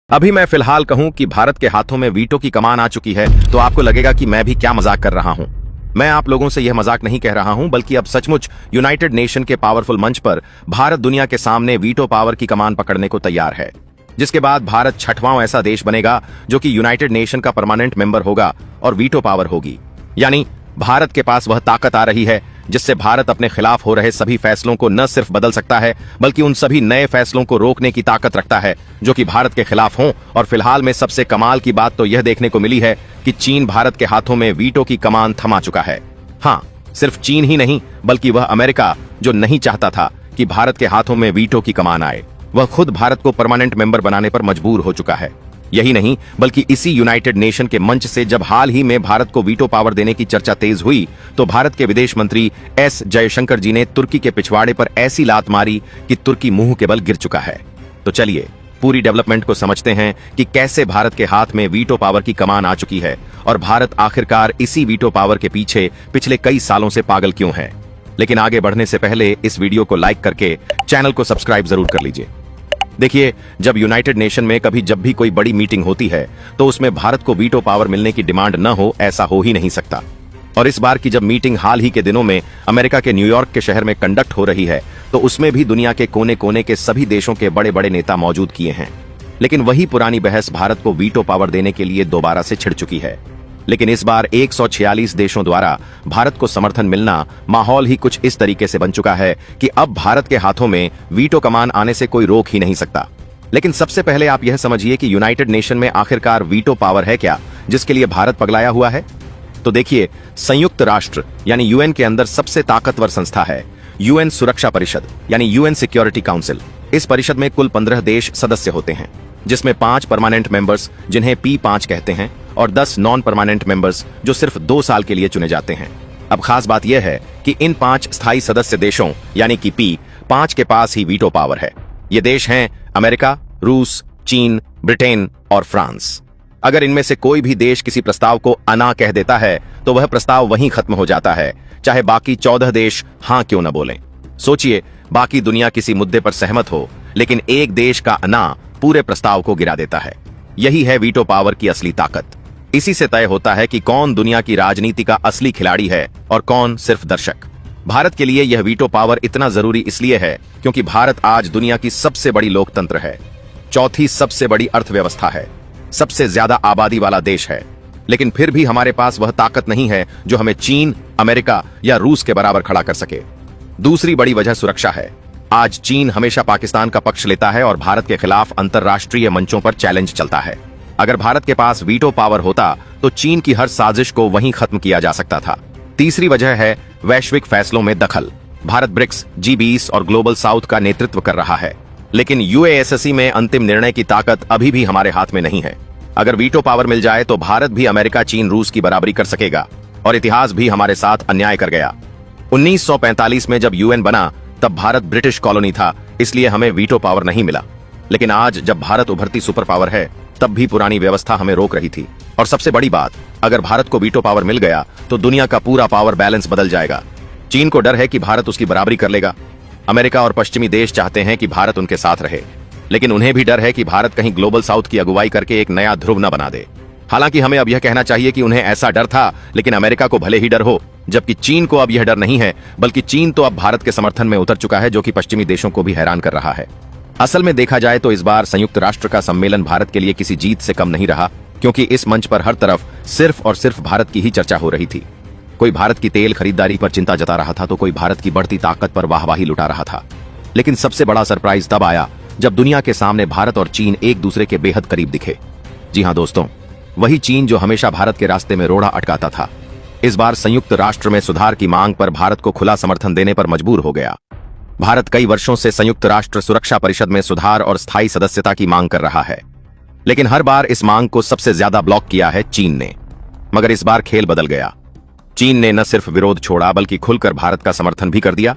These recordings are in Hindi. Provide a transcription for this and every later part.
अभी मैं फिलहाल कहूं कि भारत के हाथों में वीटो की कमान आ चुकी है तो आपको लगेगा कि मैं भी क्या मजाक कर रहा हूं। मैं आप लोगों से यह मजाक नहीं कह रहा हूं, बल्कि अब सचमुच यूनाइटेड नेशन के पावरफुल मंच पर भारत दुनिया के सामने वीटो पावर की कमान पकड़ने को तैयार है, जिसके बाद भारत छठवां ऐसा देश बनेगा जो कि यूनाइटेड नेशन का परमानेंट मेंबर होगा और वीटो पावर होगी। यानी भारत के पास वह ताकत आ रही है जिससे भारत अपने खिलाफ हो रहे सभी फैसलों को न सिर्फ बदल सकता है बल्कि उन सभी नए फैसलों को रोकने की ताकत रखता है जो कि भारत के खिलाफ हों। और फिलहाल में सबसे कमाल की बात तो यह देखने को मिली है कि चीन भारत के हाथों में वीटो की कमान थमा चुका है। हाँ, सिर्फ चीन ही नहीं बल्कि वह अमेरिका, जो नहीं चाहता था कि भारत के हाथों में वीटो की कमान आए, वह खुद भारत को परमानेंट मेंबर बनाने पर मजबूर हो चुका है। यही नहीं बल्कि इसी यूनाइटेड नेशन के मंच से जब हाल ही में भारत को वीटो पावर देने की चर्चा तेज हुई तो भारत के विदेश मंत्री एस जयशंकर जी ने तुर्की के पिछवाड़े पर ऐसी लात मारी कि तुर्की मुंह के बल गिर चुका है। तो चलिए पूरी डेवलपमेंट को समझते हैं कि कैसे भारत के हाथ में वीटो पावर की कमान आ चुकी है और भारत आखिरकार इसी वीटो पावर के पीछे पिछले कई सालों से पागल क्यों है। लेकिन आगे बढ़ने से पहले इस वीडियो को लाइक करके चैनल को सब्सक्राइब जरूर कर लीजिए। देखिए, जब यूनाइटेड नेशन में कभी जब भी कोई बड़ी मीटिंग होती है तो उसमें भारत को वीटो पावर मिलने की डिमांड न हो, ऐसा हो ही नहीं सकता। और इस बार की जब मीटिंग हाल ही के दिनों में अमेरिका के न्यूयॉर्क के शहर में कंडक्ट हो रही है तो उसमें भी दुनिया के कोने कोने के सभी देशों के बड़े बड़े नेता मौजूद किए हैं। लेकिन वही पुरानी बहस भारत को वीटो पावर देने के लिए दोबारा से छिड़ चुकी है। लेकिन इस बार 146 देशों द्वारा भारत को समर्थन मिलना माहौल ही कुछ इस तरीके से बन चुका है कि अब भारत के हाथों में वीटो कमान आने से कोई रोक ही नहीं सकता। लेकिन सबसे पहले आप यह समझिए कि यूनाइटेड नेशन में आखिरकार वीटो पावर है क्या जिसके लिए भारत पगलाया हुआ है। तो देखिए, संयुक्त राष्ट्र यानी यूएन के अंदर सबसे ताकतवर संस्था है यूएन सुरक्षा परिषद यानी यूएन सिक्योरिटी काउंसिल। इस परिषद में कुल 15 देश सदस्य होते हैं, जिसमें 5 परमानेंट मेंबर्स जिन्हें P5 कहते हैं और 10 नॉन परमानेंट मेंबर्स जो सिर्फ 2 साल के लिए चुने जाते हैं। अब खास बात यह है कि इन 5 स्थायी सदस्य देशों यानी कि P5 के पास ही वीटो पावर है। ये देश हैं अमेरिका, रूस, चीन, ब्रिटेन और फ्रांस। अगर इनमें से कोई भी देश किसी प्रस्ताव को अना कह देता है तो वह प्रस्ताव वहीं खत्म हो जाता है, चाहे बाकी 14 देश हां क्यों न बोलें। सोचिए, बाकी दुनिया किसी मुद्दे पर सहमत हो लेकिन एक देश का अना पूरे प्रस्ताव को गिरा देता है। यही है वीटो पावर की असली ताकत। इसी से तय होता है कि कौन दुनिया की राजनीति का असली खिलाड़ी है और कौन सिर्फ दर्शक। भारत के लिए यह वीटो पावर इतना जरूरी इसलिए है क्योंकि भारत आज दुनिया की सबसे बड़ी लोकतंत्र है, चौथी सबसे बड़ी अर्थव्यवस्था है, सबसे ज्यादा आबादी वाला देश है। लेकिन फिर भी हमारे पास वह ताकत नहीं है जो हमें चीन, अमेरिका या रूस के बराबर खड़ा कर सके। दूसरी बड़ी वजह सुरक्षा है। आज चीन हमेशा पाकिस्तान का पक्ष लेता है और भारत के खिलाफ अंतरराष्ट्रीय मंचों पर चैलेंज चलता है। अगर भारत के पास वीटो पावर होता तो चीन की हर साजिश को वहीं खत्म किया जा सकता था। तीसरी वजह है वैश्विक फैसलों में दखल। भारत ब्रिक्स, G20 और ग्लोबल साउथ का नेतृत्व कर रहा है, लेकिन UASC में अंतिम निर्णय की ताकत अभी भी हमारे हाथ में नहीं है। अगर वीटो पावर मिल जाए तो भारत भी अमेरिका, चीन, रूस की बराबरी कर सकेगा और इतिहास भी हमारे साथ अन्याय कर गया। 1945 में जब UN बना तब भारत ब्रिटिश कॉलोनी था, इसलिए हमें वीटो पावर नहीं मिला। लेकिन आज जब भारत उभरती सुपर पावर है तब भी पुरानी व्यवस्था हमें रोक रही थी। और सबसे बड़ी बात, अगर भारत को वीटो पावर मिल गया तो दुनिया का पूरा पावर बैलेंस बदल जाएगा। चीन को डर है कि भारत उसकी बराबरी कर लेगा। अमेरिका और पश्चिमी देश चाहते हैं कि भारत उनके साथ रहे, लेकिन उन्हें भी डर है कि भारत कहीं ग्लोबल साउथ की अगुवाई करके एक नया ध्रुव न बना दे। हालांकि हमें अब यह कहना चाहिए कि उन्हें ऐसा डर था, लेकिन अमेरिका को भले ही डर हो, जबकि चीन को अब यह डर नहीं है, बल्कि चीन तो अब भारत के समर्थन में उतर चुका है, जो कि पश्चिमी देशों को भी हैरान कर रहा है। असल में देखा जाए तो इस बार संयुक्त राष्ट्र का सम्मेलन भारत के लिए किसी जीत से कम नहीं रहा, क्योंकि इस मंच पर हर तरफ सिर्फ और सिर्फ भारत की ही चर्चा हो रही थी। कोई भारत की तेल खरीदारी पर चिंता जता रहा था तो कोई भारत की बढ़ती ताकत पर वाहवाही लुटा रहा था। लेकिन सबसे बड़ा सरप्राइज तब आया जब दुनिया के सामने भारत और चीन एक दूसरे के बेहद करीब दिखे। जी हां दोस्तों, वही चीन जो हमेशा भारत के रास्ते में रोड़ा अटकाता था, इस बार संयुक्त राष्ट्र में सुधार की मांग पर भारत को खुला समर्थन देने पर मजबूर हो गया। भारत कई वर्षों से संयुक्त राष्ट्र सुरक्षा परिषद में सुधार और स्थायी सदस्यता की मांग कर रहा है, लेकिन हर बार इस मांग को सबसे ज्यादा ब्लॉक किया है चीन ने। मगर इस बार खेल बदल गया। चीन ने न सिर्फ विरोध छोड़ा बल्कि खुलकर भारत का समर्थन भी कर दिया।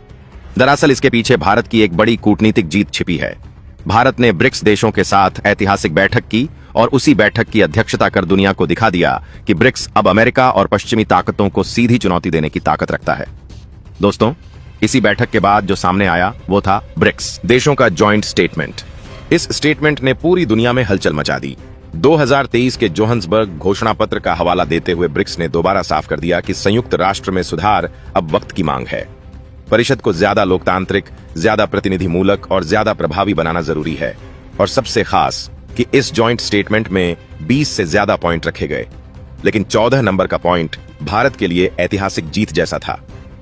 दरअसल इसके पीछे भारत की एक बड़ी कूटनीतिक जीत छिपी है। भारत ने ब्रिक्स देशों के साथ ऐतिहासिक बैठक की और उसी बैठक की अध्यक्षता कर दुनिया को दिखा दिया कि ब्रिक्स अब अमेरिका और पश्चिमी ताकतों को सीधी चुनौती देने की ताकत रखता है। दोस्तों, इसी बैठक के बाद जो सामने आया वो था ब्रिक्स देशों का जॉइंट स्टेटमेंट। इस स्टेटमेंट ने पूरी दुनिया में हलचल मचा दी। 2023 के जोहान्सबर्ग घोषणा पत्र का हवाला देते हुए ब्रिक्स ने दोबारा साफ कर दिया कि संयुक्त राष्ट्र में सुधार अब वक्त की मांग है। परिषद को ज्यादा लोकतांत्रिक, ज्यादा प्रतिनिधिमूलक और ज्यादा प्रभावी बनाना जरूरी है। और सबसे खास कि इस जॉइंट स्टेटमेंट में 20 से ज्यादा पॉइंट रखे गए, लेकिन 14 नंबर का पॉइंट भारत के लिए ऐतिहासिक जीत जैसा था।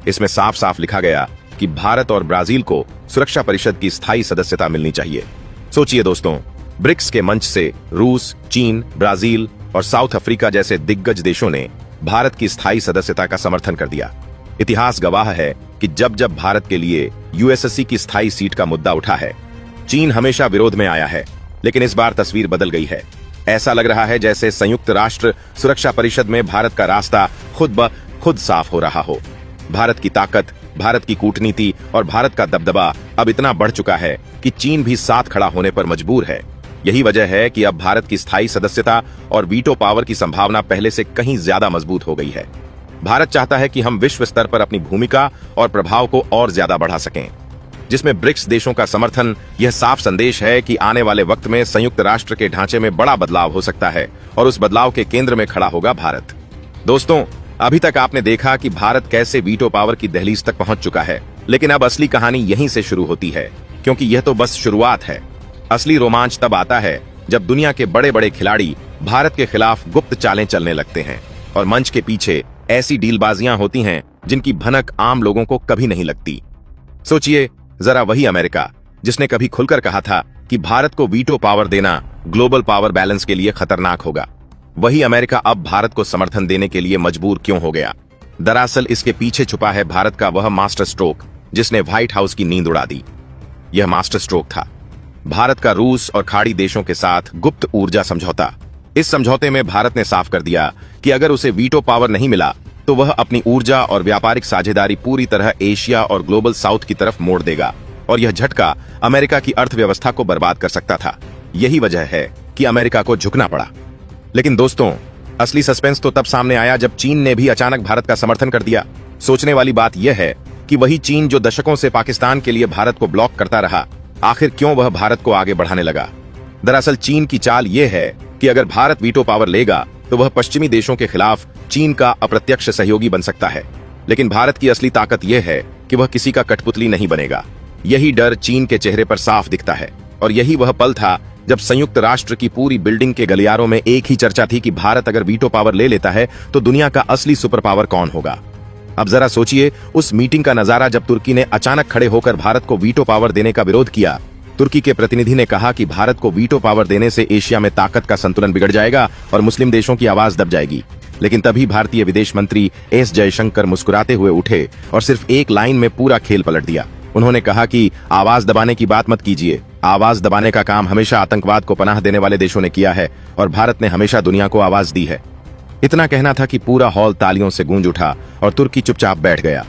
इसमें साफ साफ लिखा गया कि भारत और ब्राजील को सुरक्षा परिषद की स्थायी सदस्यता मिलनी चाहिए। सोचिए दोस्तों, ब्रिक्स के मंच से रूस, चीन, ब्राजील और साउथ अफ्रीका जैसे दिग्गज देशों ने भारत की स्थायी सदस्यता का समर्थन कर दिया। इतिहास गवाह है कि जब जब भारत के लिए यूएसएससी की स्थायी सीट का मुद्दा उठा है, चीन हमेशा विरोध में आया है। लेकिन इस बार तस्वीर बदल गई है। ऐसा लग रहा है जैसे संयुक्त राष्ट्र सुरक्षा परिषद में भारत का रास्ता खुद ब खुद साफ हो रहा हो। भारत की ताकत, भारत की कूटनीति और भारत का दबदबा अब इतना बढ़ चुका है कि चीन भी साथ खड़ा होने पर मजबूर है। यही वजह है कि अब भारत की स्थायी सदस्यता और वीटो पावर की संभावना पहले से कहीं ज्यादा मजबूत हो गई है। भारत चाहता है कि हम विश्व स्तर पर अपनी भूमिका और प्रभाव को और ज्यादा बढ़ा सकें, जिसमें ब्रिक्स देशों का समर्थन यह साफ संदेश है कि आने वाले वक्त में संयुक्त राष्ट्र के ढांचे में बड़ा बदलाव हो सकता है और उस बदलाव के केंद्र में खड़ा होगा भारत। दोस्तों, अभी तक आपने देखा कि भारत कैसे वीटो पावर की दहलीज तक पहुंच चुका है, लेकिन अब असली कहानी यहीं से शुरू होती है, क्योंकि यह तो बस शुरुआत है। असली रोमांच तब आता है जब दुनिया के बड़े बड़े खिलाड़ी भारत के खिलाफ गुप्त चालें चलने लगते हैं और मंच के पीछे ऐसी डीलबाजियां होती हैं जिनकी भनक आम लोगों को कभी नहीं लगती। सोचिए जरा, वही अमेरिका जिसने कभी खुलकर कहा था कि भारत को वीटो पावर देना ग्लोबल पावर बैलेंस के लिए खतरनाक होगा, वही अमेरिका अब भारत को समर्थन देने के लिए मजबूर क्यों हो गया? दरअसल इसके पीछे छुपा है भारत का वह मास्टर स्ट्रोक जिसने व्हाइट हाउस की नींद उड़ा दी। यह मास्टर स्ट्रोक था भारत का रूस और खाड़ी देशों के साथ गुप्त ऊर्जा समझौता। इस समझौते में भारत ने साफ कर दिया कि अगर उसे वीटो पावर नहीं मिला तो वह अपनी ऊर्जा और व्यापारिक साझेदारी पूरी तरह एशिया और ग्लोबल साउथ की तरफ मोड़ देगा और यह झटका अमेरिका की अर्थव्यवस्था को बर्बाद कर सकता था। यही वजह है कि अमेरिका को झुकना पड़ा। लेकिन दोस्तों, असली सस्पेंस तो तब सामने आया जब चीन ने भी अचानक भारत का समर्थन कर दिया। सोचने वाली बात यह है कि वही चीन जो दशकों से पाकिस्तान के लिए भारत को ब्लॉक करता रहा, आखिर क्यों वह भारत को आगे बढ़ाने लगा? दरअसल चीन की चाल यह है कि अगर भारत वीटो पावर लेगा तो वह पश्चिमी देशों के खिलाफ चीन का अप्रत्यक्ष सहयोगी बन सकता है। लेकिन भारत की असली ताकत यह है कि वह किसी का कठपुतली नहीं बनेगा। यही डर चीन के चेहरे पर साफ दिखता है और यही वह पल था जब संयुक्त राष्ट्र की पूरी बिल्डिंग के गलियारों में एक ही चर्चा थी कि भारत अगर वीटो पावर ले लेता है तो दुनिया का असली सुपर पावर कौन होगा। अब जरा सोचिए उस मीटिंग का नजारा जब तुर्की ने अचानक खड़े होकर भारत को वीटो पावर देने का विरोध किया। तुर्की के प्रतिनिधि ने कहा कि भारत को वीटो पावर देने से एशिया में ताकत का संतुलन बिगड़ जाएगा और मुस्लिम देशों की आवाज दब जाएगी। लेकिन तभी भारतीय विदेश मंत्री एस जयशंकर मुस्कुराते हुए उठे और सिर्फ एक लाइन में पूरा खेल पलट दिया। उन्होंने कहा कि आवाज दबाने की बात मत कीजिए। आवाज दबाने का काम हमेशा आतंकवाद को पनाह देने वाले देशों ने किया है और भारत ने हमेशा दुनिया को आवाज दी है। इतना कहना था कि पूरा हॉल तालियों से गूंज उठा और तुर्की चुपचाप बैठ गया।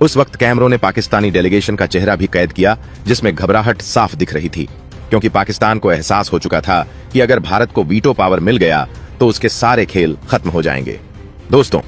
उस वक्त कैमरों ने पाकिस्तानी डेलीगेशन का चेहरा भी कैद किया, जिसमें घबराहट साफ दिख रही थी, क्योंकि पाकिस्तान को एहसास हो चुका था कि अगर भारत को वीटो पावर मिल गया तो उसके सारे खेल खत्म हो जाएंगे। दोस्तों,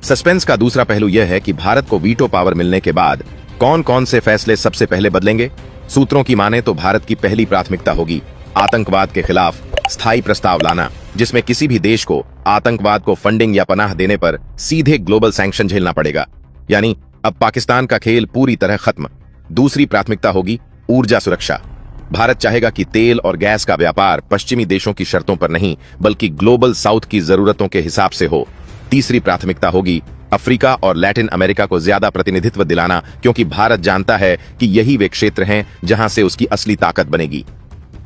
सस्पेंस का दूसरा पहलू यह है कि भारत को वीटो पावर मिलने के बाद कौन कौन से फैसले सबसे पहले बदलेंगे। सूत्रों की माने तो भारत की पहली प्राथमिकता होगी आतंकवाद के खिलाफ स्थायी प्रस्ताव लाना, जिसमें किसी भी देश को आतंकवाद को फंडिंग या पनाह देने पर सीधे ग्लोबल सैंक्शन झेलना पड़ेगा। यानी अब पाकिस्तान का खेल पूरी तरह खत्म। दूसरी प्राथमिकता होगी ऊर्जा सुरक्षा। भारत चाहेगा कि तेल और गैस का व्यापार पश्चिमी देशों की शर्तों पर नहीं बल्कि ग्लोबल साउथ की जरूरतों के हिसाब से हो। तीसरी प्राथमिकता होगी अफ्रीका और लैटिन अमेरिका को ज्यादा प्रतिनिधित्व दिलाना, क्योंकि भारत जानता है कि यही वे क्षेत्र हैं जहां से उसकी असली ताकत बनेगी।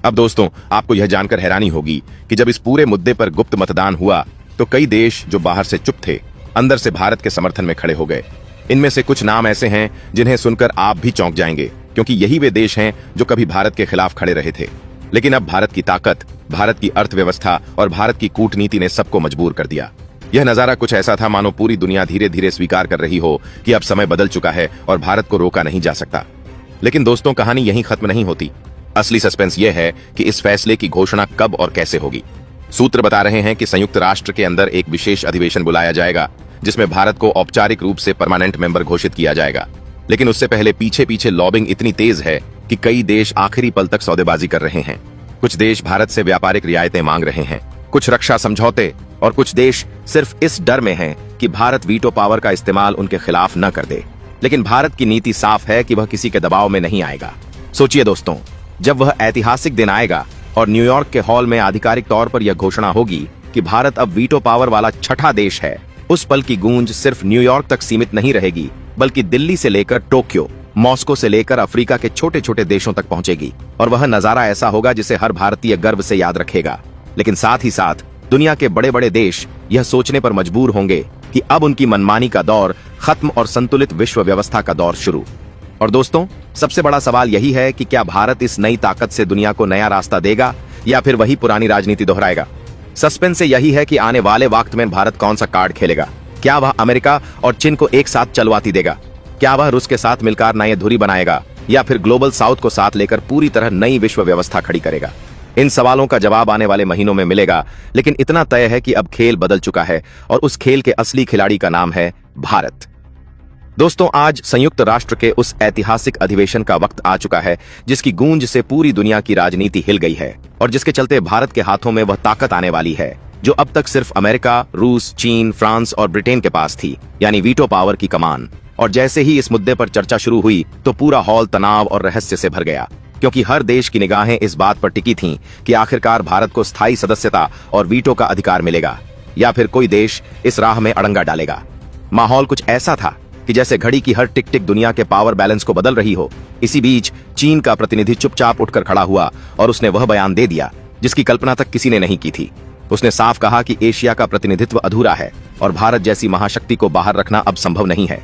अब दोस्तों, आपको यह जानकर हैरानी होगी कि जब इस पूरे मुद्दे पर गुप्त मतदान हुआ तो कई देश जो बाहर से चुप थे अंदर से भारत के समर्थन में खड़े हो गए। इनमें से कुछ नाम ऐसे हैं जिन्हें सुनकर आप भी चौंक जाएंगे, क्योंकि यही वे देश हैं जो कभी भारत के खिलाफ खड़े रहे थे। लेकिन अब भारत की ताकत, भारत की अर्थव्यवस्था और भारत की कूटनीति ने सबको मजबूर कर दिया। यह नजारा कुछ ऐसा था मानो पूरी दुनिया धीरे धीरे स्वीकार कर रही हो कि अब समय बदल चुका है और भारत को रोका नहीं जा सकता। लेकिन दोस्तों, कहानी यहीं खत्म नहीं होती। असली सस्पेंस यह है कि इस फैसले की घोषणा कब और कैसे होगी। सूत्र बता रहे हैं कि संयुक्त राष्ट्र के अंदर एक विशेष अधिवेशन बुलाया जाएगा जिसमें भारत को औपचारिक रूप से परमानेंट मेंबर घोषित किया जाएगा। लेकिन उससे पहले पीछे पीछे लॉबिंग इतनी तेज है कि कई देश आखिरी पल तक सौदेबाजी कर रहे हैं। कुछ देश भारत से व्यापारिक रियायतें मांग रहे हैं, कुछ रक्षा समझौते, और कुछ देश सिर्फ इस डर में हैं कि भारत वीटो पावर का इस्तेमाल उनके खिलाफ न कर दे। लेकिन भारत की नीति साफ है कि वह किसी के दबाव में नहीं आएगा। सोचिए दोस्तों, जब वह ऐतिहासिक दिन आएगा और न्यूयॉर्क के हॉल में आधिकारिक तौर पर यह घोषणा होगी कि भारत अब वीटो पावर वाला छठा देश है, उस पल की गूंज सिर्फ न्यूयॉर्क तक सीमित नहीं रहेगी, बल्कि दिल्ली से लेकर टोक्यो, मॉस्को से लेकर अफ्रीका के छोटे छोटे देशों तक पहुंचेगी। और वह नजारा ऐसा होगा जिसे हर भारतीय गर्व से याद रखेगा। लेकिन साथ ही साथ दुनिया के बड़े बड़े देश यह सोचने पर मजबूर होंगे कि अब उनकी मनमानी का दौर खत्म और संतुलित विश्व व्यवस्था का दौर शुरू। और दोस्तों, सबसे बड़ा सवाल यही है कि क्या भारत इस नई ताकत से दुनिया को नया रास्ता देगा या फिर वही पुरानी राजनीति दोहराएगा। सस्पेंस यही है कि आने वाले वक्त में भारत कौन सा कार्ड खेलेगा। क्या वह अमेरिका और चीन को एक साथ चलवाती देगा? क्या वह रूस के साथ मिलकर नई धुरी बनाएगा या फिर ग्लोबल साउथ को साथ लेकर पूरी तरह नई विश्व व्यवस्था खड़ी करेगा? इन सवालों का जवाब आने वाले महीनों में मिलेगा। लेकिन इतना तय है कि अब खेल बदल चुका है और उस खेल के असली खिलाड़ी का नाम है भारत। दोस्तों, आज संयुक्त राष्ट्र के उस ऐतिहासिक अधिवेशन का वक्त आ चुका है जिसकी गूंज से पूरी दुनिया की राजनीति हिल गई है और जिसके चलते भारत के हाथों में वह ताकत आने वाली है जो अब तक सिर्फ अमेरिका, रूस, चीन, फ्रांस और ब्रिटेन के पास थी, यानी वीटो पावर की कमान। और जैसे ही इस मुद्दे पर चर्चा शुरू हुई तो पूरा हॉल तनाव और रहस्य से भर गया, क्योंकि हर देश की निगाहें इस बात पर टिकी थीं कि आखिरकार भारत को स्थायी सदस्यता और वीटो का अधिकार मिलेगा या फिर कोई देश इस राह में अड़ंगा डालेगा। माहौल कुछ ऐसा था कि जैसे घड़ी की हर टिक टिक दुनिया के पावर बैलेंस को बदल रही हो। इसी बीच चीन का प्रतिनिधि चुपचाप उठकर खड़ा हुआ और उसने वह बयान दे दिया जिसकी कल्पना तक किसी ने नहीं की थी। उसने साफ कहा कि एशिया का प्रतिनिधित्व अधूरा है और भारत जैसी महाशक्ति को बाहर रखना अब संभव नहीं है।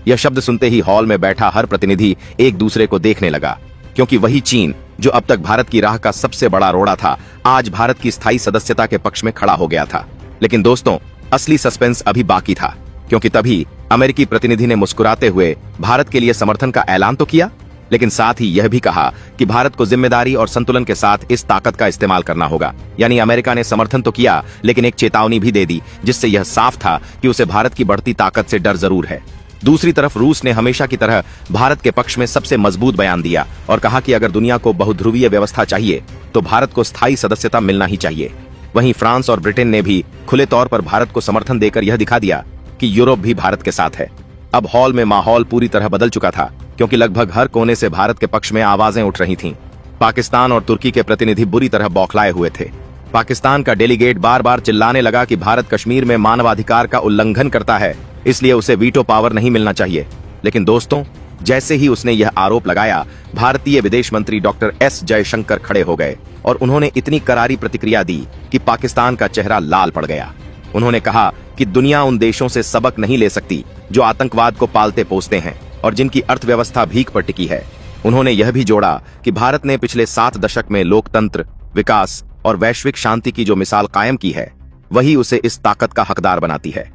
यह शब्द सुनते ही हॉल में बैठा हर प्रतिनिधि एक दूसरे को देखने लगा, क्योंकि वही चीन जो अब तक भारत की राह का सबसे बड़ा रोड़ा था, आज भारत की स्थायी सदस्यता के पक्ष में खड़ा हो गया था। लेकिन दोस्तों, असली सस्पेंस अभी बाकी था, क्योंकि तभी अमेरिकी प्रतिनिधि ने मुस्कुराते हुए भारत के लिए समर्थन का ऐलान तो किया, लेकिन साथ ही यह भी कहा कि भारत को जिम्मेदारी और संतुलन के साथ इस ताकत का इस्तेमाल करना होगा। यानी अमेरिका ने समर्थन तो किया, लेकिन एक चेतावनी भी दे दी, जिससे यह साफ था कि उसे भारत की बढ़ती ताकत से डर जरूर है। दूसरी तरफ रूस ने हमेशा की तरह भारत के पक्ष में सबसे मजबूत बयान दिया और कहा कि अगर दुनिया को बहुध्रुवीय व्यवस्था चाहिए तो भारत को स्थायी सदस्यता मिलना ही चाहिए। वहीं फ्रांस और ब्रिटेन ने भी खुले तौर पर भारत को समर्थन देकर यह दिखा दिया कि यूरोप भी भारत के साथ है। अब हॉल में माहौल पूरी तरह बदल चुका था, क्योंकि लगभग हर कोने से भारत के पक्ष में आवाजें उठ रही थीं। पाकिस्तान और तुर्की के प्रतिनिधि बुरी तरह बौखलाए हुए थे। पाकिस्तान का डेलीगेट बार बार चिल्लाने लगा कि भारत कश्मीर में मानवाधिकार का उल्लंघन करता है, इसलिए उसे वीटो पावर नहीं मिलना चाहिए। लेकिन दोस्तों, जैसे ही उसने यह आरोप लगाया, भारतीय विदेश मंत्री डॉक्टर एस जयशंकर खड़े हो गए और उन्होंने इतनी करारी प्रतिक्रिया दी कि पाकिस्तान का चेहरा लाल पड़ गया। उन्होंने कहा कि दुनिया उन देशों से सबक नहीं ले सकती जो आतंकवाद को पालते पोसते हैं और जिनकी अर्थव्यवस्था भीख पर टिकी है। उन्होंने यह भी जोड़ा कि भारत ने पिछले 7 दशक में लोकतंत्र, विकास और वैश्विक शांति की जो मिसाल कायम की है, वही उसे इस ताकत का हकदार बनाती है।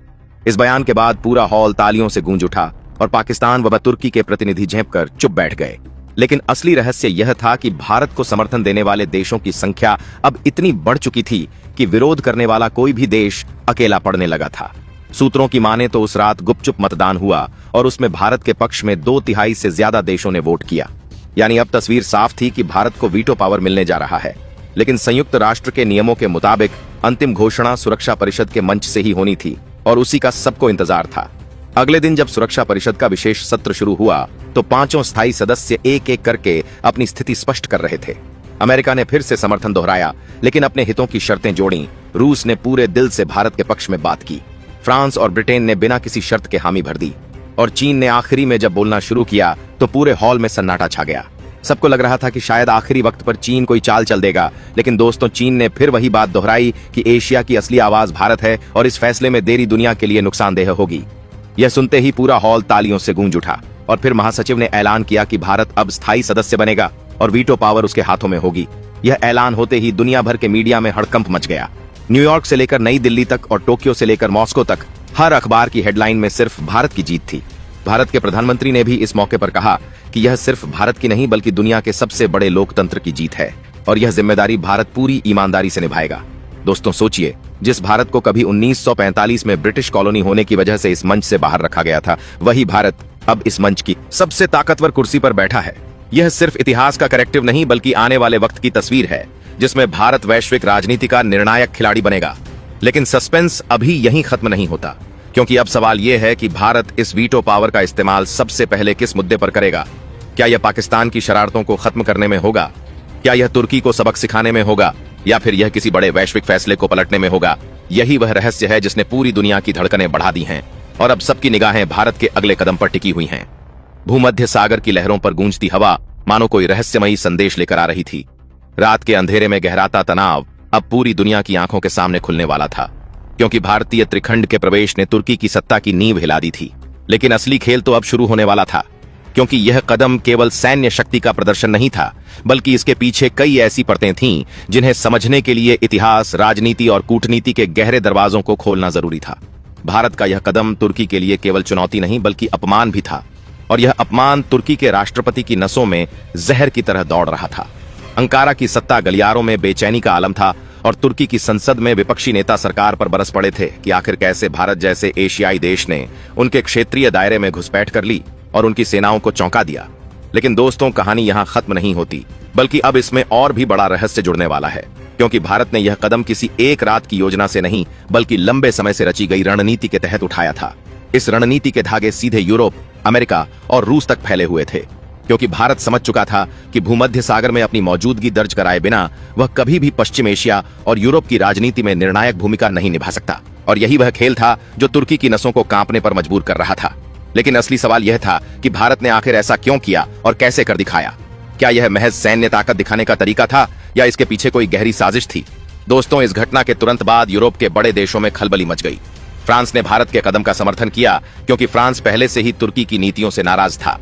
इस बयान के बाद पूरा हॉल तालियों से गूंज उठा और पाकिस्तान व तुर्की के प्रतिनिधि झेंपकर चुप बैठ गए। लेकिन असली रहस्य यह था कि भारत को समर्थन देने वाले देशों की संख्या अब इतनी बढ़ चुकी थी कि विरोध करने वाला कोई भी देश अकेला पड़ने लगा था। सूत्रों की माने तो उस रात गुपचुप मतदान हुआ और उसमें भारत के पक्ष में 2/3 से ज्यादा देशों ने वोट किया। यानी अब तस्वीर साफ थी कि भारत को वीटो पावर मिलने जा रहा है। लेकिन संयुक्त राष्ट्र के नियमों के मुताबिक अंतिम घोषणा सुरक्षा परिषद के मंच से ही होनी थी और उसी का सबको इंतजार था। अगले दिन जब सुरक्षा परिषद का विशेष सत्र शुरू हुआ तो 5 स्थायी सदस्य एक एक करके अपनी स्थिति स्पष्ट कर रहे थे। अमेरिका ने फिर से समर्थन दोहराया, लेकिन अपने हितों की शर्तें जोड़ी। रूस ने पूरे दिल से भारत के पक्ष में बात की। फ्रांस और ब्रिटेन ने बिना किसी शर्त के हामी भर दी और चीन ने आखिरी में जब बोलना शुरू किया तो पूरे हॉल में सन्नाटा छा गया। सबको लग रहा था कि शायद आखिरी वक्त पर चीन कोई चाल चल देगा, लेकिन दोस्तों, चीन ने फिर वही बात दोहराई कि एशिया की असली आवाज भारत है और इस फैसले में देरी दुनिया के लिए नुकसानदेह होगी। यह सुनते ही पूरा हॉल तालियों से गूंज उठा और फिर महासचिव ने ऐलान किया कि भारत अब स्थायी सदस्य बनेगा और वीटो पावर उसके हाथों में होगी। यह ऐलान होते ही दुनिया भर के मीडिया में हड़कंप मच गया। न्यूयॉर्क से लेकर नई दिल्ली तक और टोक्यो से लेकर मॉस्को तक हर अखबार की हेडलाइन में सिर्फ भारत की जीत थी। भारत के प्रधानमंत्री ने भी इस मौके पर कहा कि यह सिर्फ भारत की नहीं बल्कि दुनिया के सबसे बड़े लोकतंत्र की जीत है और यह जिम्मेदारी भारत पूरी ईमानदारी से निभाएगा। दोस्तों, सोचिए, जिस भारत को कभी 1945 में ब्रिटिश कॉलोनी होने की वजह से इस मंच से बाहर रखा गया था, वही भारत अब इस मंच की सबसे ताकतवर कुर्सी पर बैठा है। यह सिर्फ इतिहास का करेक्टिव नहीं बल्कि आने वाले वक्त की तस्वीर है। जिसमें भारत वैश्विक राजनीति का निर्णायक खिलाड़ी बनेगा। लेकिन सस्पेंस अभी यहीं खत्म नहीं होता, क्योंकि अब सवाल यह है कि भारत इस वीटो पावर का इस्तेमाल सबसे पहले किस मुद्दे पर करेगा। क्या यह पाकिस्तान की शरारतों को खत्म करने में होगा? क्या यह तुर्की को सबक सिखाने में होगा? या फिर यह किसी बड़े वैश्विक फैसले को पलटने में होगा? यही वह रहस्य है जिसने पूरी दुनिया की धड़कनें बढ़ा दी हैं और अब सबकी निगाहें भारत के अगले कदम पर टिकी हुई हैं। भूमध्य सागर की लहरों पर गूंजती हवा मानो कोई रहस्यमयी संदेश लेकर आ रही थी। रात के अंधेरे में गहराता तनाव अब पूरी दुनिया की आंखों के सामने खुलने वाला था, क्योंकि भारतीय त्रिखंड के प्रवेश ने तुर्की की सत्ता की नींव हिला दी थी। लेकिन असली खेल तो अब शुरू होने वाला था, क्योंकि यह कदम केवल सैन्य शक्ति का प्रदर्शन नहीं था, बल्कि इसके पीछे कई ऐसी परतें थीं जिन्हें समझने के लिए इतिहास, राजनीति और कूटनीति के गहरे दरवाजों को खोलना जरूरी था। भारत का यह कदम तुर्की के लिए केवल चुनौती नहीं बल्कि अपमान भी था, और यह अपमान तुर्की के राष्ट्रपति की नसों में जहर की तरह दौड़ रहा था। अंकारा की सत्ता गलियारों में बेचैनी का आलम था और तुर्की की संसद में विपक्षी नेता सरकार पर बरस पड़े थे कि आखिर कैसे भारत जैसे एशियाई देश ने उनके क्षेत्रीय दायरे में घुसपैठ कर ली और उनकी सेनाओं को चौंका दिया। लेकिन दोस्तों, कहानी यहां खत्म नहीं होती, बल्कि अब इसमें और भी बड़ा रहस्य जुड़ने वाला है, क्योंकि भारत ने यह कदम किसी एक रात की योजना से नहीं बल्कि लंबे समय से रची गई रणनीति के तहत उठाया था। इस रणनीति के धागे सीधे यूरोप, अमेरिका और रूस तक फैले हुए थे, क्योंकि भारत समझ चुका था कि भूमध्य सागर में अपनी मौजूदगी दर्ज कराए बिना वह कभी भी पश्चिम एशिया और यूरोप की राजनीति में निर्णायक भूमिका नहीं निभा सकता। और यही वह खेल था जो तुर्की की नसों को कांपने पर मजबूर कर रहा था। लेकिन असली सवाल यह था कि भारत ने आखिर ऐसा क्यों किया और कैसे कर दिखाया। क्या यह महज सैन्य ताकत दिखाने का तरीका था या इसके पीछे कोई गहरी साजिश थी? दोस्तों, इस घटना के तुरंत बाद यूरोप के बड़े देशों में खलबली मच गई। फ्रांस ने भारत के कदम का समर्थन किया, क्योंकि फ्रांस पहले से ही तुर्की की नीतियों से नाराज था।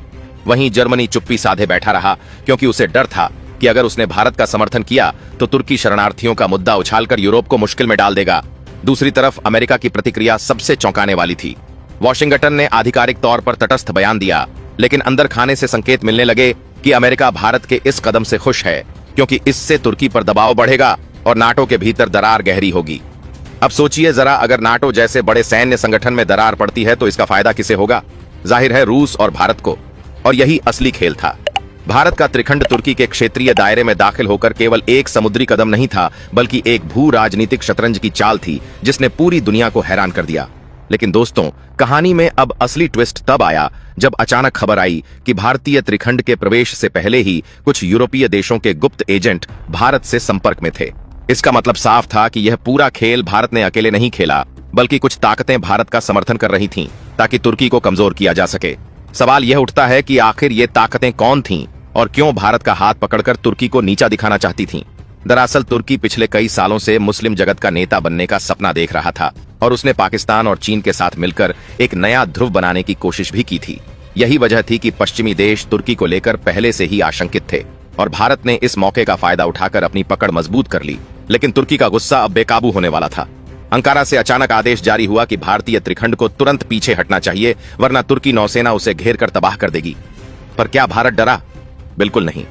वहीं जर्मनी चुप्पी साधे बैठा रहा, क्योंकि उसे डर था कि अगर उसने भारत का समर्थन किया तो तुर्की शरणार्थियों का मुद्दा उछालकर यूरोप को मुश्किल में डाल देगा। दूसरी तरफ अमेरिका की प्रतिक्रिया सबसे चौंकाने वाली थी। वॉशिंगटन ने आधिकारिक तौर पर तटस्थ बयान दिया, लेकिन अंदर खाने से संकेत मिलने लगे कि अमेरिका भारत के इस कदम से खुश है, क्योंकि इससे तुर्की पर दबाव बढ़ेगा और नाटो के भीतर दरार गहरी होगी। अब सोचिए जरा, अगर नाटो जैसे बड़े सैन्य संगठन में दरार पड़ती है तो इसका फायदा किसे होगा? जाहिर है रूस और भारत को। और यही असली खेल था। भारत का त्रिखंड तुर्की के क्षेत्रीय दायरे में दाखिल होकर केवल एक समुद्री कदम नहीं था, बल्कि एक भू राजनीतिक शतरंज की चाल थी जिसने पूरी दुनिया को हैरान कर दिया। लेकिन दोस्तों, कहानी में अब असली ट्विस्ट तब आया जब अचानक खबर आई कि भारतीय त्रिखंड के प्रवेश से पहले ही कुछ यूरोपीय देशों के गुप्त एजेंट भारत से संपर्क में थे। इसका मतलब साफ था कि यह पूरा खेल भारत ने अकेले नहीं खेला, बल्कि कुछ ताकतें भारत का समर्थन कर रही थीं, ताकि तुर्की को कमजोर किया जा सके। सवाल यह उठता है कि आखिर ये ताकतें कौन थीं और क्यों भारत का हाथ पकड़कर तुर्की को नीचा दिखाना चाहती थीं? दरअसल तुर्की पिछले कई सालों से मुस्लिम जगत का नेता बनने का सपना देख रहा था और उसने पाकिस्तान और चीन के साथ मिलकर एक नया ध्रुव बनाने की कोशिश भी की थी। यही वजह थी कि पश्चिमी देश तुर्की को लेकर पहले से ही आशंकित थे और भारत ने इस मौके का फायदा उठाकर अपनी पकड़ मजबूत कर ली। लेकिन तुर्की का गुस्सा अब बेकाबू होने वाला था। अंकारा से अचानक आदेश जारी हुआ कि भारतीय त्रिखंड को तुरंत पीछे हटना चाहिए, वरना तुर्की नौसेना उसे घेर कर तबाह कर देगी। पर क्या भारत डरा? बिल्कुल नहीं।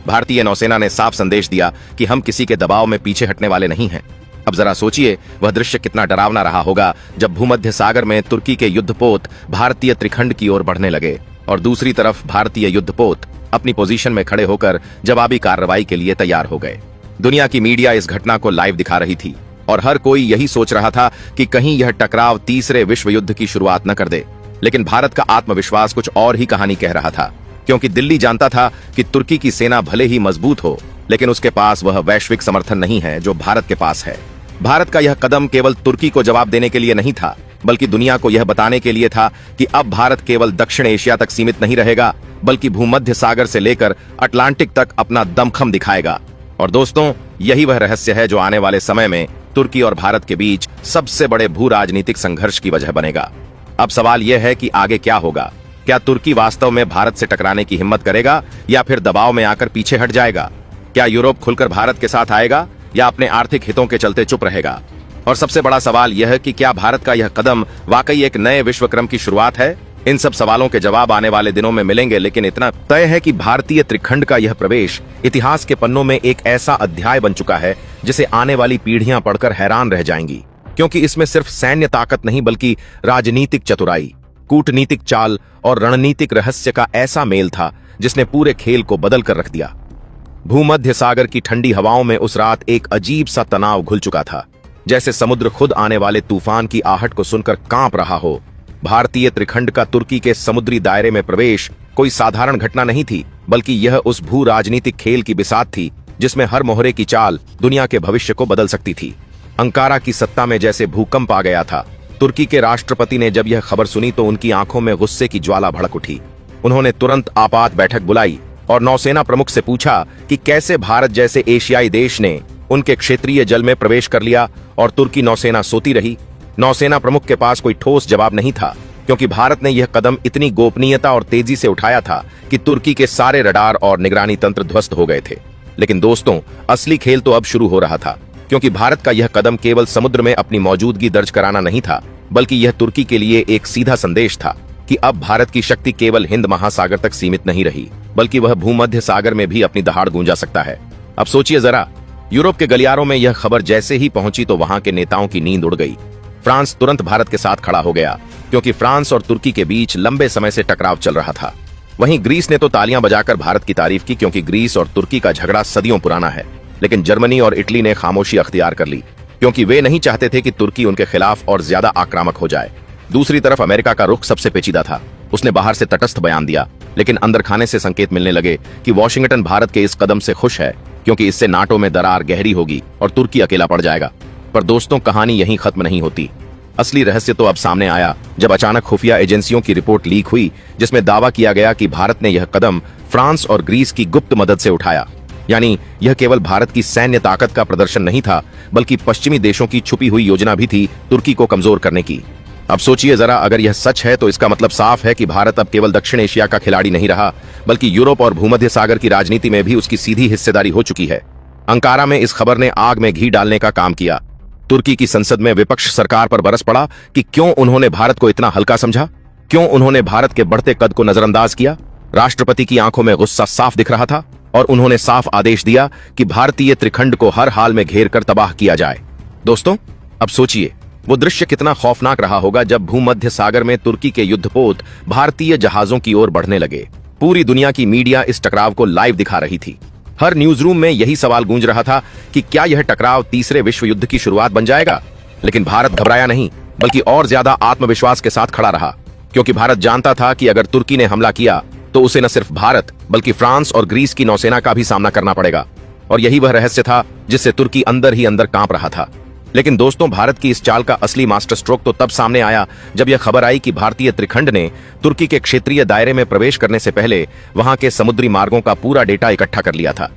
भारतीय नौसेना ने साफ संदेश दिया कि हम किसी के दबाव में पीछे हटने वाले नहीं हैं। अब जरा सोचिए वह दृश्य कितना डरावना रहा होगा जब भूमध्य सागर में तुर्की के युद्धपोत भारतीय त्रिखंड की ओर बढ़ने लगे और दूसरी तरफ भारतीय युद्धपोत अपनी पोजीशन में खड़े होकर जवाबी कार्रवाई के लिए तैयार हो गए। दुनिया की मीडिया इस घटना को लाइव दिखा रही थी और हर कोई यही सोच रहा था कि कहीं यह टकराव तीसरे विश्व युद्ध की शुरुआत न कर दे। लेकिन भारत का आत्मविश्वास कुछ और ही कहानी कह रहा था, क्योंकि दिल्ली जानता था कि तुर्की की सेना भले ही मजबूत हो, लेकिन उसके पास वह वैश्विक समर्थन नहीं है जो भारत के पास है। भारत का यह कदम केवल तुर्की को जवाब देने के लिए नहीं था, बल्कि दुनिया को यह बताने के लिए था कि अब भारत केवल दक्षिण एशिया तक सीमित नहीं रहेगा, बल्कि भूमध्य सागर से लेकर अटलांटिक तक अपना दमखम दिखाएगा। और दोस्तों, यही वह रहस्य है जो आने वाले समय में तुर्की और भारत के बीच सबसे बड़े भू राजनीतिक संघर्ष की वजह बनेगा। अब सवाल यह है कि आगे क्या होगा? क्या तुर्की वास्तव में भारत से टकराने की हिम्मत करेगा या फिर दबाव में आकर पीछे हट जाएगा? क्या यूरोप खुलकर भारत के साथ आएगा या अपने आर्थिक हितों के चलते चुप रहेगा? और सबसे बड़ा सवाल यह है कि क्या भारत का यह कदम वाकई एक नए विश्व क्रम की शुरुआत है? इन सब सवालों के जवाब आने वाले दिनों में मिलेंगे, लेकिन इतना तय है कि भारतीय त्रिखंड का यह प्रवेश इतिहास के पन्नों में एक ऐसा अध्याय बन चुका है जिसे आने वाली पीढ़ियां पढ़कर हैरान रह जाएंगी, क्योंकि इसमें सिर्फ सैन्य ताकत नहीं बल्कि राजनीतिक चतुराई, कूटनीतिक चाल और रणनीतिक रहस्य का ऐसा मेल था जिसने पूरे खेल को बदल कर रख दिया। भूमध्य सागर की ठंडी हवाओं में उस रात एक अजीब सा तनाव घुल चुका था, जैसे समुद्र खुद आने वाले तूफान की आहट को सुनकर कांप रहा हो। भारतीय त्रिखंड का तुर्की के समुद्री दायरे में प्रवेश कोई साधारण घटना नहीं थी, बल्कि यह उस भू राजनीतिक खेल की बिसात थी जिसमें हर मोहरे की चाल दुनिया के भविष्य को बदल सकती थी। अंकारा की सत्ता में जैसे भूकंप आ गया था। तुर्की के राष्ट्रपति ने जब यह खबर सुनी तो उनकी आंखों में गुस्से की ज्वाला भड़क उठी। उन्होंने तुरंत आपात बैठक बुलाई और नौसेना प्रमुख से पूछा कि कैसे भारत जैसे एशियाई देश ने उनके क्षेत्रीय जल में प्रवेश कर लिया और तुर्की नौसेना सोती रही। नौसेना प्रमुख के पास कोई ठोस जवाब नहीं था, क्योंकि भारत ने यह कदम इतनी गोपनीयता और तेजी से उठाया था कि तुर्की के सारे रडार और निगरानी तंत्र ध्वस्त हो गए थे। लेकिन दोस्तों, असली खेल तो अब शुरू हो रहा था, क्योंकि भारत का यह कदम केवल समुद्र में अपनी मौजूदगी दर्ज कराना नहीं था, बल्कि यह तुर्की के लिए एक सीधा संदेश था कि अब भारत की शक्ति केवल हिंद महासागर तक सीमित नहीं रही, बल्कि वह भूमध्य सागर में भी अपनी दहाड़ गूंजा सकता है। अब सोचिए जरा, यूरोप के गलियारों में यह खबर जैसे ही पहुंची तो वहां के नेताओं की नींद उड़ गई। फ्रांस तुरंत भारत के साथ खड़ा हो गया, क्योंकि फ्रांस और तुर्की के बीच लंबे समय से टकराव चल रहा था। वहीं ग्रीस ने तो तालियां बजाकर भारत की तारीफ की, क्योंकि ग्रीस और तुर्की का झगड़ा सदियों पुराना है। लेकिन जर्मनी और इटली ने खामोशी अख्तियार कर ली, क्योंकि वे नहीं चाहते थे कि तुर्की उनके खिलाफ और ज्यादा आक्रामक हो जाए। दूसरी तरफ अमेरिका का रुख सबसे पेचीदा था। उसने बाहर से तटस्थ बयान दिया, लेकिन अंदर खाने से संकेत मिलने लगे कि वॉशिंगटन भारत के इस कदम से खुश है, क्योंकि इससे नाटो में दरार गहरी होगी और तुर्की अकेला पड़ जाएगा। पर दोस्तों, कहानी यहीं खत्म नहीं होती। असली रहस्य तो अब सामने आया जब अचानक खुफिया एजेंसियों की रिपोर्ट लीक हुई, जिसमें दावा किया गया कि भारत ने यह कदम फ्रांस और ग्रीस की गुप्त मदद से उठाया। यानी यह केवल भारत की सैन्य ताकत का प्रदर्शन नहीं था, बल्कि पश्चिमी देशों की छुपी हुई योजना भी थी तुर्की को कमजोर करने की। अब सोचिए जरा, अगर यह सच है तो इसका मतलब साफ है कि भारत अब केवल दक्षिण एशिया का खिलाड़ी नहीं रहा, बल्कि यूरोप और भूमध्य सागर की राजनीति में भी उसकी सीधी हिस्सेदारी हो चुकी है। अंकारा में इस खबर ने आग में घी डालने का काम किया। तुर्की की संसद में विपक्ष सरकार पर बरस पड़ा कि क्यों उन्होंने भारत को इतना हल्का समझा, क्यों उन्होंने भारत के बढ़ते कद को नजरअंदाज किया। राष्ट्रपति की आंखों में गुस्सा साफ दिख रहा था और उन्होंने साफ आदेश दिया कि भारतीय त्रिखंड को हर हाल में घेर कर तबाह किया जाए। दोस्तों, अब सोचिए वो दृश्य कितना खौफनाक रहा होगा जब भूमध्य सागर में तुर्की के युद्धपोत भारतीय जहाजों की ओर बढ़ने लगे। पूरी दुनिया की मीडिया इस टकराव को लाइव दिखा रही थी। हर न्यूज रूम में यही सवाल गूंज रहा था कि क्या यह टकराव तीसरे विश्व युद्ध की शुरुआत बन जाएगा। लेकिन भारत घबराया नहीं, बल्कि और ज्यादा आत्मविश्वास के साथ खड़ा रहा, क्योंकि भारत जानता था कि अगर तुर्की ने हमला किया तो उसे न सिर्फ भारत बल्कि फ्रांस और ग्रीस की नौसेना का भी सामना करना पड़ेगा। और यही वह रहस्य था जिससे तुर्की अंदर ही अंदर कांप रहा था। लेकिन दोस्तों, भारत की इस चाल का असली मास्टर स्ट्रोक तो तब सामने आया जब यह खबर आई कि भारतीय त्रिखंड ने तुर्की के क्षेत्रीय दायरे में प्रवेश करने से पहले वहां के समुद्री मार्गों का पूरा डेटा इकट्ठा कर लिया था।